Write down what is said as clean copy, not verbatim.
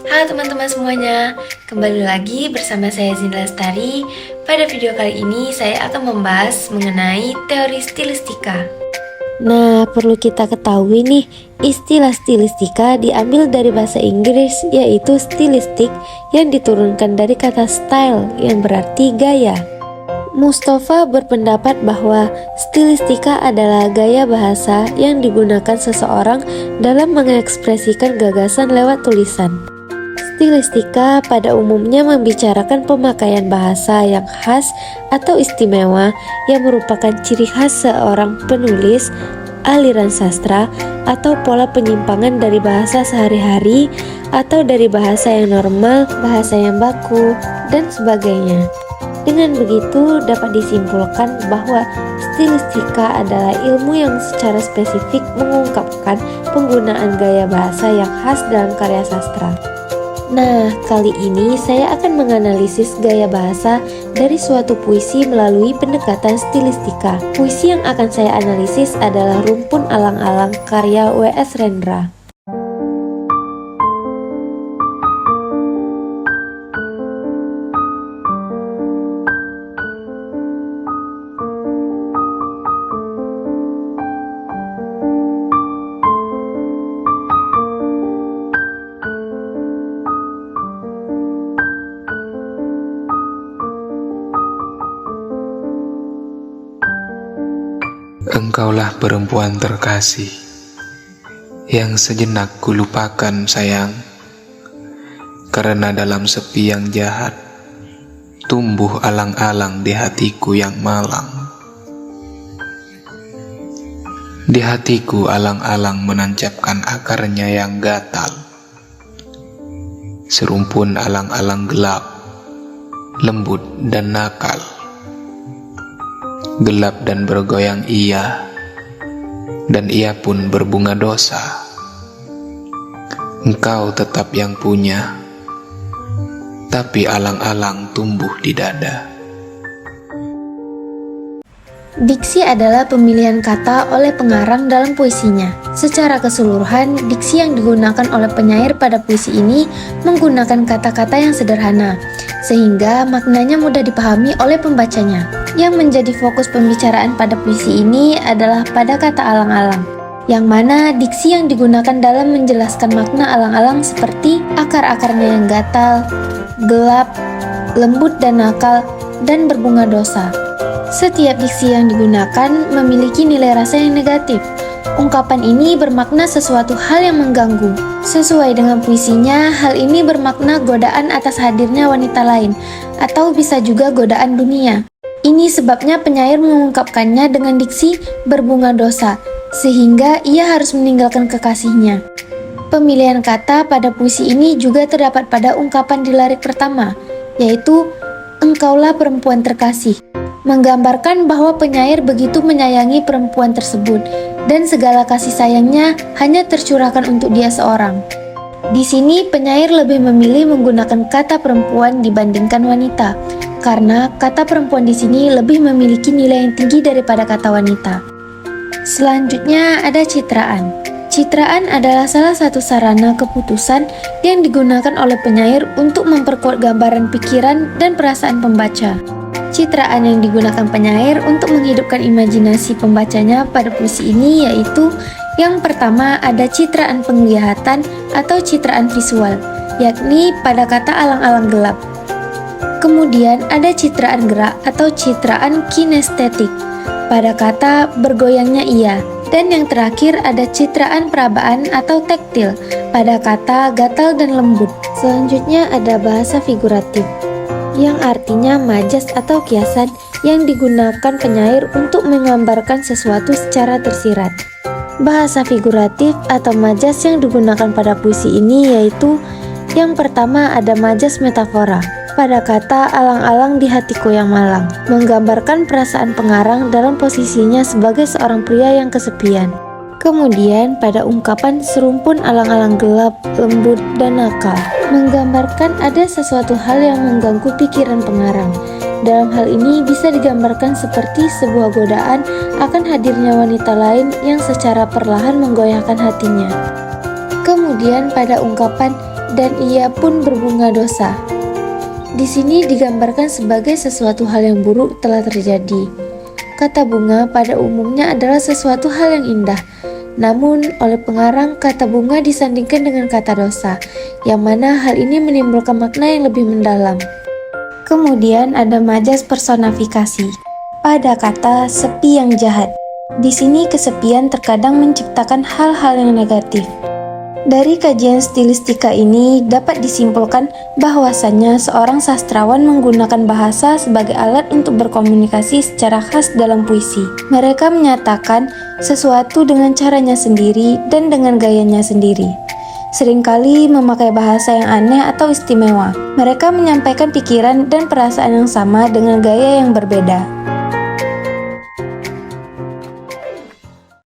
Halo teman-teman semuanya, kembali lagi bersama saya Zinda Lestari. Pada video kali ini saya akan membahas mengenai teori stilistika. Nah, perlu kita ketahui nih, istilah stilistika diambil dari bahasa Inggris yaitu stilistik yang diturunkan dari kata style yang berarti gaya. Mustafa berpendapat bahwa stilistika adalah gaya bahasa yang digunakan seseorang dalam mengekspresikan gagasan lewat tulisan. Stilistika pada umumnya membicarakan pemakaian bahasa yang khas atau istimewa yang merupakan ciri khas seorang penulis, aliran sastra, atau pola penyimpangan dari bahasa sehari-hari atau dari bahasa yang normal, bahasa yang baku, dan sebagainya. Dengan begitu dapat disimpulkan bahwa stilistika adalah ilmu yang secara spesifik mengungkapkan penggunaan gaya bahasa yang khas dalam karya sastra. Nah, kali ini saya akan menganalisis gaya bahasa dari suatu puisi melalui pendekatan stilistika. Puisi yang akan saya analisis adalah Rumpun Alang-Alang karya W.S. Rendra. Engkaulah perempuan terkasih, yang sejenak kulupakan sayang, karena dalam sepi yang jahat, tumbuh alang-alang di hatiku yang malang. Di hatiku alang-alang menancapkan akarnya yang gatal, serumpun alang-alang gelap, lembut dan nakal. Gelap dan bergoyang ia, dan ia pun berbunga dosa. Engkau tetap yang punya, tapi alang-alang tumbuh di dada. Diksi adalah pemilihan kata oleh pengarang dalam puisinya. Secara keseluruhan, diksi yang digunakan oleh penyair pada puisi ini menggunakan kata-kata yang sederhana, sehingga maknanya mudah dipahami oleh pembacanya. Yang menjadi fokus pembicaraan pada puisi ini adalah pada kata alang-alang, yang mana diksi yang digunakan dalam menjelaskan makna alang-alang seperti akar-akarnya yang gatal, gelap, lembut dan nakal, dan berbunga dosa. Setiap diksi yang digunakan memiliki nilai rasa yang negatif. Ungkapan ini bermakna sesuatu hal yang mengganggu. Sesuai dengan puisinya, hal ini bermakna godaan atas hadirnya wanita lain, atau bisa juga godaan dunia. Ini sebabnya penyair mengungkapkannya dengan diksi berbunga dosa, sehingga ia harus meninggalkan kekasihnya. Pemilihan kata pada puisi ini juga terdapat pada ungkapan di lirik pertama, yaitu engkaulah perempuan terkasih, menggambarkan bahwa penyair begitu menyayangi perempuan tersebut dan segala kasih sayangnya hanya tercurahkan untuk dia seorang. Di sini penyair lebih memilih menggunakan kata perempuan dibandingkan wanita, karena kata perempuan di sini lebih memiliki nilai yang tinggi daripada kata wanita. Selanjutnya ada citraan. Citraan adalah salah satu sarana keputusan yang digunakan oleh penyair untuk memperkuat gambaran pikiran dan perasaan pembaca. Citraan yang digunakan penyair untuk menghidupkan imajinasi pembacanya pada puisi ini yaitu yang pertama ada citraan penglihatan atau citraan visual, yakni pada kata alang-alang gelap. Kemudian ada citraan gerak atau citraan kinestetik pada kata bergoyangnya ia. Dan yang terakhir ada citraan perabaan atau taktil pada kata gatal dan lembut. Selanjutnya ada bahasa figuratif, yang artinya majas atau kiasan yang digunakan penyair untuk menggambarkan sesuatu secara tersirat. Bahasa figuratif atau majas yang digunakan pada puisi ini yaitu yang pertama ada majas metafora pada kata alang-alang di hatiku yang malang, menggambarkan perasaan pengarang dalam posisinya sebagai seorang pria yang kesepian. Kemudian pada ungkapan serumpun alang-alang gelap, lembut, dan nakal, menggambarkan ada sesuatu hal yang mengganggu pikiran pengarang. Dalam hal ini bisa digambarkan seperti sebuah godaan akan hadirnya wanita lain yang secara perlahan menggoyahkan hatinya. Kemudian pada ungkapan dan ia pun berbunga dosa. Di sini digambarkan sebagai sesuatu hal yang buruk telah terjadi. Kata bunga pada umumnya adalah sesuatu hal yang indah. Namun, oleh pengarang, kata bunga disandingkan dengan kata dosa, yang mana hal ini menimbulkan makna yang lebih mendalam. Kemudian ada majas personifikasi. Pada kata sepi yang jahat. Di sini kesepian terkadang menciptakan hal-hal yang negatif. Dari kajian stilistika ini dapat disimpulkan bahwasannya seorang sastrawan menggunakan bahasa sebagai alat untuk berkomunikasi secara khas dalam puisi. Mereka menyatakan sesuatu dengan caranya sendiri dan dengan gayanya sendiri. Seringkali memakai bahasa yang aneh atau istimewa. Mereka menyampaikan pikiran dan perasaan yang sama dengan gaya yang berbeda.